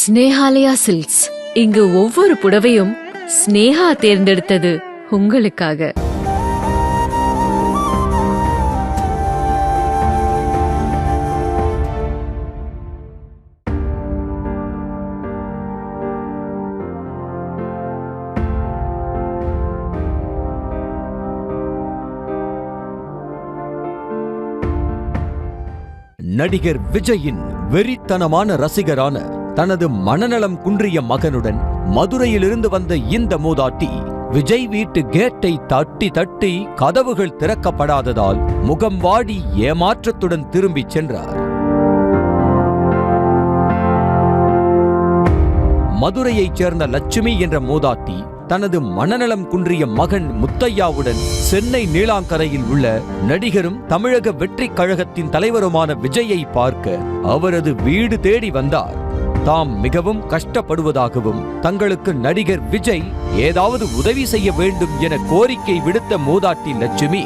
Snehalaya silks. இங்கு ஒவ்வொரு புடவையும் ஸ்னேஹா தேர்ந்தெடுத்தது உங்களுக்காக. நடிகர் விஜயின் வெறித்தனமான ரசிகரான தனது மனநலம் குன்றிய மகனுடன் மதுரையிலிருந்து வந்த இந்த மூதாட்டி விஜய் வீட்டு கேட்டை தட்டி தட்டி கதவுகள் திறக்கப்படாததால் முகம் வாடி ஏமாற்றத்துடன் திரும்பிச் சென்றார். மதுரையைச் சேர்ந்த லட்சுமி என்ற மூதாட்டி தனது மனநலம் குன்றிய மகன் முத்தையாவுடன் சென்னை நீலாங்கரையில் உள்ள நடிகரும் தமிழக வெற்றிக் கழகத்தின் தலைவருமான விஜயை பார்க்க அவரது வீடு தேடி வந்தார். தாம் மிகவும் கஷ்டப்படுவதாகவும் தங்களுக்கு நடிகர் விஜய் ஏதாவது உதவி செய்ய வேண்டும் என கோரிக்கை விடுத்த மூதாட்டி லட்சுமி,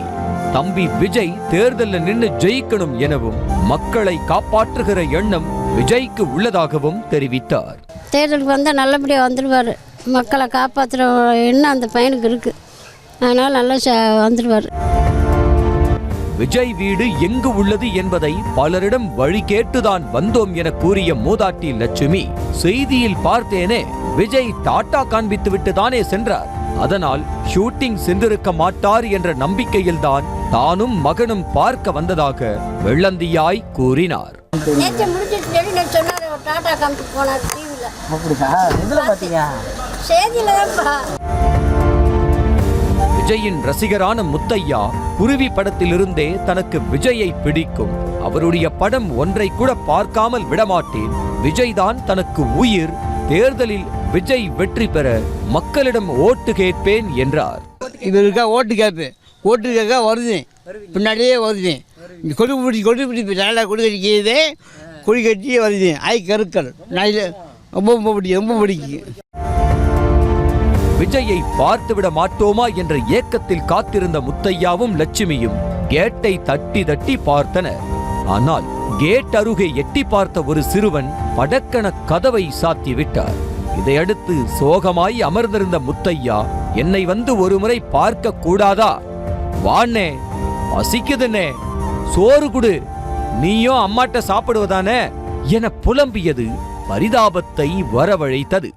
தம்பி விஜய் தேர்தலில் நின்று ஜெயிக்கணும் எனவும் மக்களை காப்பாற்றுகிற எண்ணம் விஜய்க்கு உள்ளதாகவும் தெரிவித்தார். தேர்தலுக்கு வந்தால் நல்லபடியாக வந்துடுவார். மக்களை காப்பாற்றுற எண்ணம் அந்த பையனுக்கு இருக்கு. அதனால் நல்லா வந்துடுவார். விஜய் வீடு எங்கு உள்ளது என்பதை பலரிடம் வழி கேட்டுதான் வந்தோம் என கூறிய மூதாட்டி லட்சுமி, செய்தியில் பார்த்தேனே, விஜய் டாட்டா காண்பித்து விட்டு தானே சென்றார், அதனால் ஷூட்டிங் சென்றிருக்க மாட்டார் என்ற நம்பிக்கையில்தான் தானும் மகனும் பார்க்க வந்ததாக வெள்ளந்தியாய் கூறினார். விஜயின் ரசிகரான முத்தையா குருவி படத்திலிருந்தே தனக்கு விஜயை பிடிக்கும், அவருடைய படம் ஒன்றை கூட பார்க்காமல் விடமாட்டேன், விஜய் தான் தனக்கு உயிர், தேர்தலில் விஜய் வெற்றி பெற மக்களிடம் ஓட்டு கேட்பேன் என்றார். இவருக்கா ஓட்டு கேட்பேன், ஓட்டு கேட்க வருது, பின்னாடியே வருது, கொடி பிடிப்பு நல்லா கொடி கட்டிக்கிது, கொடி கட்டியே வருது, ஆய் கருக்கள் நான் ரொம்ப பிடிக்கும். விஜயை பார்த்துவிட மாட்டோமா என்ற ஏக்கத்தில் காத்திருந்த முத்தையாவும் லட்சுமியும் கேட்டை தட்டி தட்டி பார்த்தனர். ஆனால் கேட் அருகே எட்டி பார்த்த ஒரு சிறுவன் படக்கன கதவை சாத்திவிட்டார். இதையடுத்து சோகமாய் அமர்ந்திருந்த முத்தையா, என்னை வந்து ஒருமுறை பார்க்க கூடாதா, வாண்ணே, பசிக்குதுன்னே, சோறு குடு, நீயும் அம்மாட்ட சாப்பிடுவதானே என புலம்பியது பரிதாபத்தை வரவழைத்தது.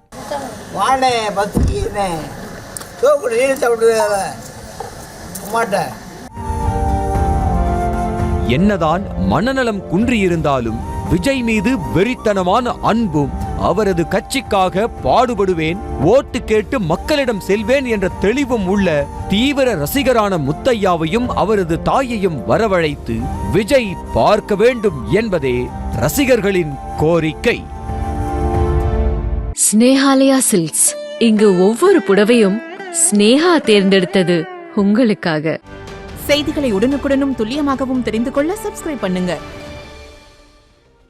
என்னதான் மனநலம் குன்றியிருந்தாலும் விஜய் மீது வெறித்தனமான அன்பும் அவரது கட்சிக்காக பாடுபடுவேன், ஓட்டு கேட்டு மக்களிடம் செல்வேன் என்ற தெளிவும் உள்ள தீவிர ரசிகரான முத்தையாவையும் அவரது தாயையும் வரவழைத்து விஜய் பார்க்க வேண்டும் என்பதே ரசிகர்களின் கோரிக்கை. ஸ்னேஹாலயா சில்க்ஸ். இங்கு ஒவ்வொரு புடவையும் ஸ்னேஹா தேர்ந்தெடுத்தது உங்களுக்காக. செய்திகளை உடனுக்குடனும் துல்லியமாகவும் தெரிந்து கொள்ள சப்ஸ்கிரைப் பண்ணுங்க.